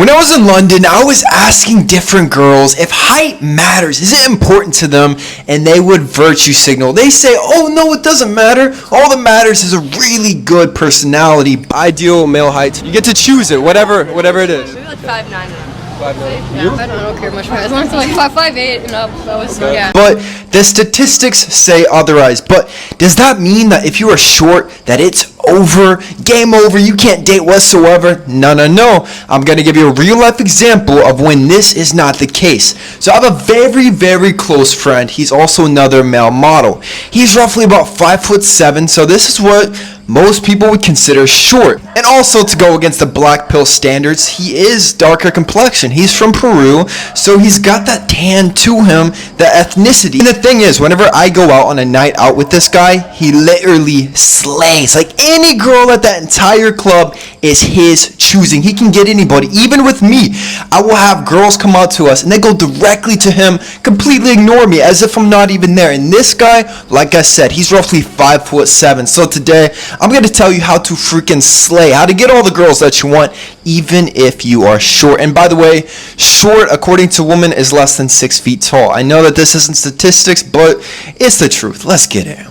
When I was in London, I was asking different girls if height matters. Is it important to them? And they would virtue signal. They say, oh no, it doesn't matter. All that matters is a really good personality. Ideal male height. You get to choose it, whatever it is. Maybe like 5'9". 5'9". Yeah, I don't care much. As long as it's like 5'8" and up, that was yeah. But the statistics say otherwise. But does that mean that if you are short, that it's over, game over, you can't date whatsoever? No. I'm going to give you a real life example of when this is not the case. So I have a very, very close friend. He's also another male model. He's roughly about 5'7", so this is what most people would consider short. And also, to go against the black pill standards, he is darker complexion. He's from Peru, so he's got that tan to him, the ethnicity. And the thing is, whenever I go out on a night out with this guy, he literally slays. Like, any girl at that entire club is his choosing. He can get anybody. Even with me, I will have girls come out to us and they go directly to him, completely ignore me as if I'm not even there. And this guy, like I said, he's roughly 5'7". So today, I'm going to tell you how to freaking slay, how to get all the girls that you want, even if you are short. And by the way, short, according to women, is less than 6 feet tall. I know that this isn't statistics, but it's the truth. Let's get it.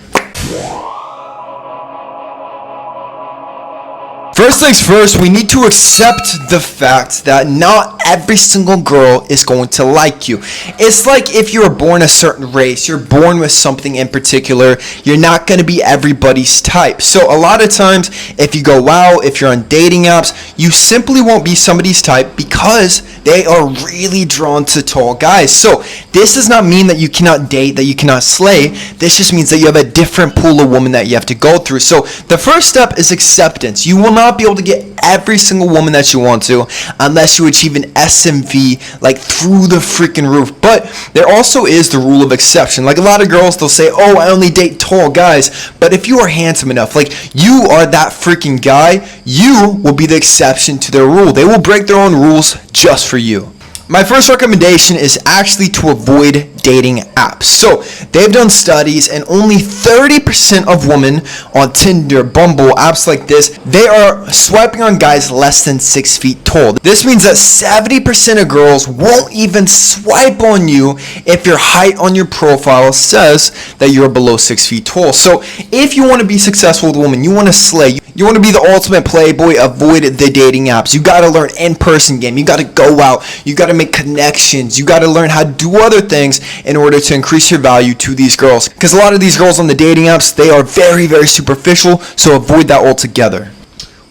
First things first, we need to accept the fact that not every single girl is going to like you. It's like if you were born a certain race, you're born with something in particular, you're not going to be everybody's type. So a lot of times, if you go out, if you're on dating apps, you simply won't be somebody's type because they are really drawn to tall guys. So this does not mean that you cannot date, that you cannot slay. This just means that you have a different pool of women that you have to go through. So the first step is acceptance. You will not be able to get every single woman that you want to unless you achieve an SMV like through the freaking roof. But there also is the rule of exception. Like a lot of girls, they'll say, oh, I only date tall guys. But if you are handsome enough, like you are that freaking guy, you will be the exception to their rule. They will break their own rules just for you. My first recommendation is actually to avoid dating apps. So they've done studies and only 30% of women on Tinder, Bumble, apps like this, they are swiping on guys less than 6 feet tall. This means that 70% of girls won't even swipe on you if your height on your profile says that you're below 6 feet tall. So if you want to be successful with a woman, you want to slay, you want to be the ultimate playboy, avoid the dating apps. You got to learn in-person game. You got to go out. You got to make connections. You got to learn how to do other things in order to increase your value to these girls. Because a lot of these girls on the dating apps, they are very, very superficial, so avoid that altogether.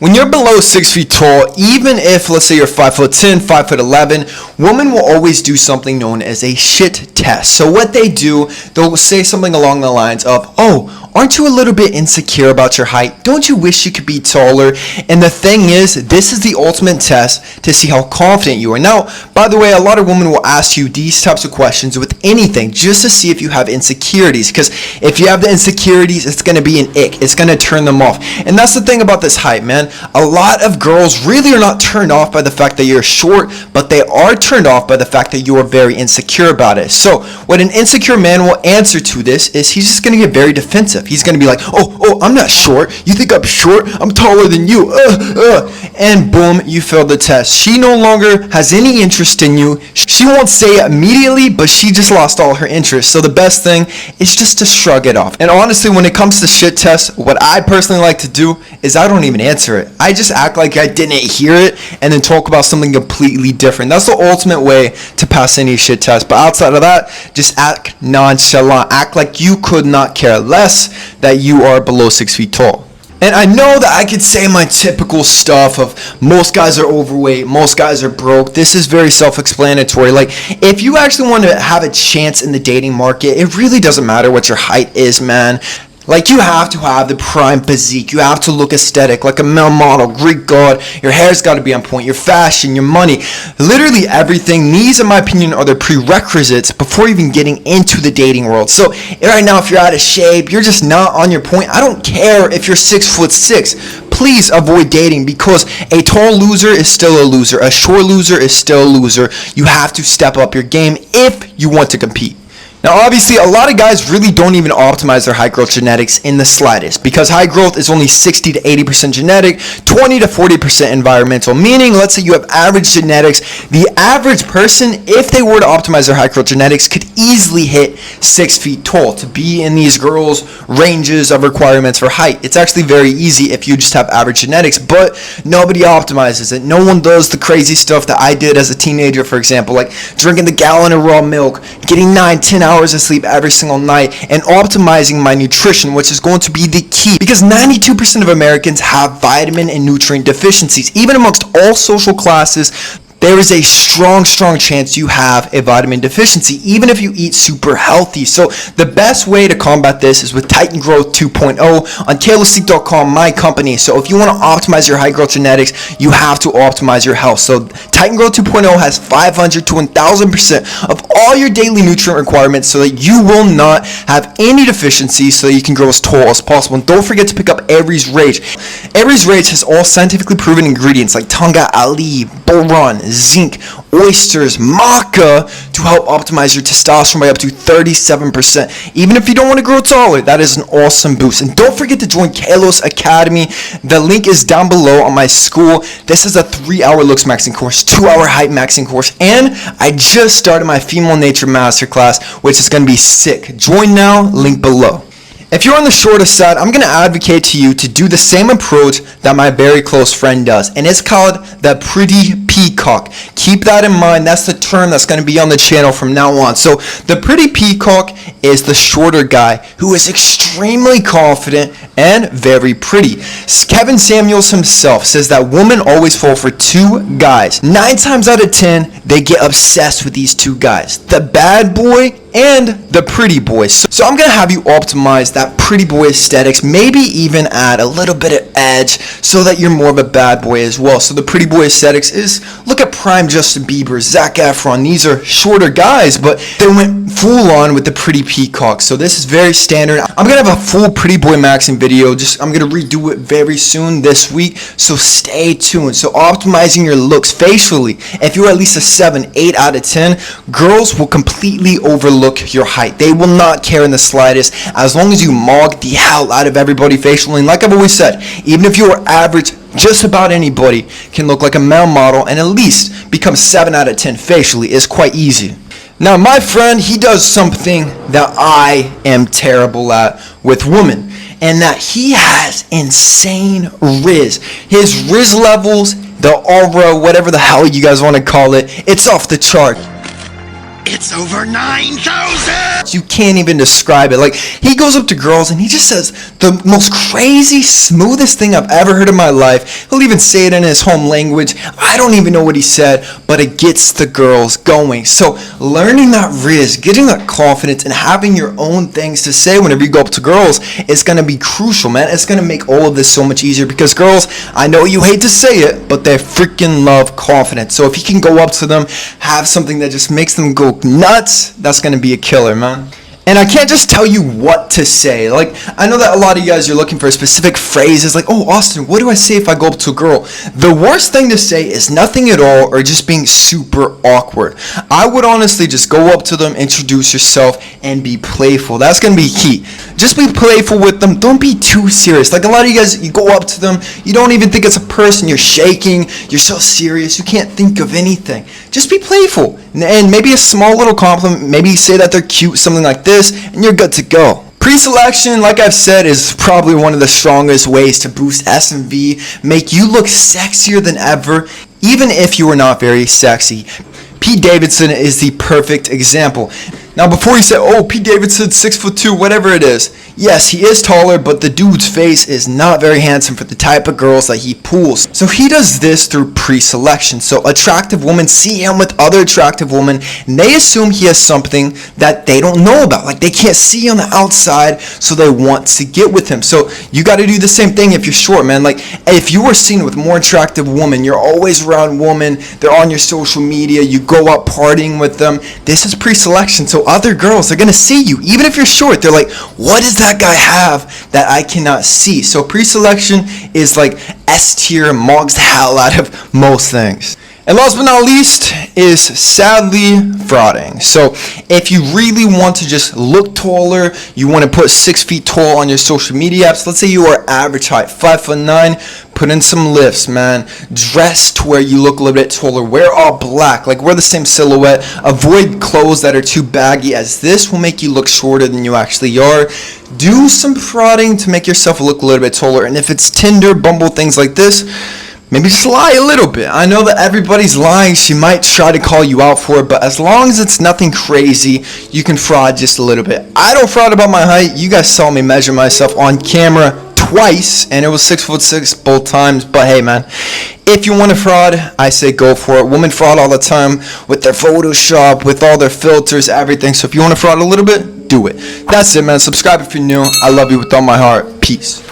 When you're below 6 feet tall, even if, let's say you're 5'10", 5'11", women will always do something known as a shit test. So what they do, they'll say something along the lines of, oh, aren't you a little bit insecure about your height? Don't you wish you could be taller? And the thing is, this is the ultimate test to see how confident you are. Now, by the way, a lot of women will ask you these types of questions with anything just to see if you have insecurities. Because if you have the insecurities, it's going to be an ick. It's going to turn them off. And that's the thing about this height, man. A lot of girls really are not turned off by the fact that you're short, but they are turned off by the fact that you are very insecure about it. So what an insecure man will answer to this is he's just going to get very defensive. He's going to be like, oh, I'm not short. You think I'm short? I'm taller than you. And boom, you failed the test. She no longer has any interest in you. She won't say it immediately, but she just lost all her interest. So the best thing is just to shrug it off. And honestly, when it comes to shit tests, what I personally like to do is I don't even answer it. I just act like I didn't hear it and then talk about something completely different. That's the ultimate way to pass any shit test. But outside of that, just act nonchalant. Act like you could not care less that you are below 6 feet tall. And I know that I could say my typical stuff of most guys are overweight, most guys are broke. This is very self-explanatory. Like, if you actually want to have a chance in the dating market, it really doesn't matter what your height is, man. Like, you have to have the prime physique. You have to look aesthetic, like a male model, Greek god. Your hair's got to be on point. Your fashion, your money, literally everything. These, in my opinion, are the prerequisites before even getting into the dating world. So right now, if you're out of shape, you're just not on your point. I don't care if you're 6'6". Please avoid dating because a tall loser is still a loser. A short loser is still a loser. You have to step up your game if you want to compete. Now, obviously, a lot of guys really don't even optimize their height growth genetics in the slightest, because height growth is only 60 to 80% genetic, 20 to 40% environmental, meaning, let's say you have average genetics, the average person, if they were to optimize their height growth genetics, could easily hit 6 feet tall to be in these girls' ranges of requirements for height. It's actually very easy if you just have average genetics, but nobody optimizes it. No one does the crazy stuff that I did as a teenager, for example, like drinking the gallon of raw milk, getting 9-10 hours of sleep every single night, and optimizing my nutrition, which is going to be the key, because 92% of Americans have vitamin and nutrient deficiencies. Even amongst all social classes, there is a strong chance you have a vitamin deficiency, even if you eat super healthy. So the best way to combat this is with Titan Growth 2.0 on kalosique.com, my company. So if you want to optimize your high growth genetics, you have to optimize your health. So Titan Growth 2.0 has 500 to 1000% of all your daily nutrient requirements, so that you will not have any deficiencies, so that you can grow as tall as possible. And don't forget to pick up Aries Rage. Aries Rage has all scientifically proven ingredients like Tonga Ali, boron, zinc, oysters, maca to help optimize your testosterone by up to 37%. Even if you don't want to grow taller, that is an awesome boost. And don't forget to join Kalos Academy. The link is down below on my school. This is a 3-hour looks maxing course, 2-hour height maxing course, and I just started my female nature masterclass, which is going to be sick. Join now, link below. If you're on the shorter side, I'm going to advocate to you to do the same approach that my very close friend does, and it's called the pretty peacock. Keep that in mind. That's the term that's going to be on the channel from now on. So the pretty peacock is the shorter guy who is extremely confident and very pretty. Kevin Samuels himself says that women always fall for 2 guys. 9 times out of 10, they get obsessed with these 2 guys, the bad boy and the pretty boy. So I'm going to have you optimize that pretty boy aesthetics, maybe even add a little bit of edge so that you're more of a bad boy as well. So the pretty boy aesthetics is, look at prime Justin Bieber, Zac Efron. These are shorter guys, but they went full on with the pretty peacock. So this is very standard. I'm going to have a full pretty boy maxing video. I'm going to redo it very soon this week, so stay tuned. So optimizing your looks facially, if you're at least a 7, 8 out of 10, girls will completely overlook your height. They will not care in the slightest as long as you mog the hell out of everybody facially. And like I've always said, even if you are average, just about anybody can look like a male model and at least become 7 out of 10 facially. It's quite easy. Now my friend, he does something that I am terrible at with women, and that he has insane Riz. His Riz levels, the aura, whatever the hell you guys want to call it, it's off the chart. It's over 9,000! You can't even describe it. Like, he goes up to girls and he just says the most crazy, smoothest thing I've ever heard in my life. He'll even say it in his home language. I don't even know what he said, but it gets the girls going. So learning that Riz, getting that confidence, and having your own things to say whenever you go up to girls is going to be crucial, man. It's going to make all of this so much easier, because girls, I know you hate to say it, but they freaking love confidence. So if you can go up to them, have something that just makes them go nuts, that's going to be a killer, man. And I can't just tell you what to say. Like, I know that a lot of you guys are looking for specific phrases like, oh, Austin, what do I say if I go up to a girl? The worst thing to say is nothing at all, or just being super awkward. I would honestly just go up to them, introduce yourself, and be playful. That's going to be key. Just be playful with them. Don't be too serious. Like, a lot of you guys, you go up to them, you don't even think it's a person. You're shaking. You're so serious. You can't think of anything. Just be playful. And maybe a small little compliment. Maybe say that they're cute, something like this, and you're good to go. Pre-selection, like I've said, is probably one of the strongest ways to boost SMV, make you look sexier than ever, even if you are not very sexy. Pete Davidson is the perfect example. Now, before you say, oh, Pete Davidson, 6'2", whatever it is, yes, he is taller, but the dude's face is not very handsome for the type of girls that he pulls. So he does this through pre-selection. So attractive women see him with other attractive women, and they assume he has something that they don't know about. Like, they can't see on the outside, so they want to get with him. So you got to do the same thing if you're short, man. Like, if you are seen with more attractive women, you're always around women, they're on your social media, you go out partying with them, this is pre-selection. So other girls, they're going to see you. Even if you're short, they're like, what does that guy have that I cannot see? So pre-selection is like S tier, mogs the hell out of most things. And last but not least is sadly frauding. So if you really want to just look taller, you want to put 6 feet tall on your social media apps. Let's say you are average height, 5'9", put in some lifts, man. Dress to where you look a little bit taller. Wear all black, like wear the same silhouette. Avoid clothes that are too baggy, as this will make you look shorter than you actually are. Do some frauding to make yourself look a little bit taller. And if it's Tinder, Bumble, things like this, maybe just lie a little bit. I know that everybody's lying. She might try to call you out for it, but as long as it's nothing crazy, you can fraud just a little bit. I don't fraud about my height. You guys saw me measure myself on camera twice, and it was 6'6" both times. But hey, man, if you want to fraud, I say go for it. Women fraud all the time with their Photoshop, with all their filters, everything. So if you want to fraud a little bit, do it. That's it, man. Subscribe if you're new. I love you with all my heart. Peace.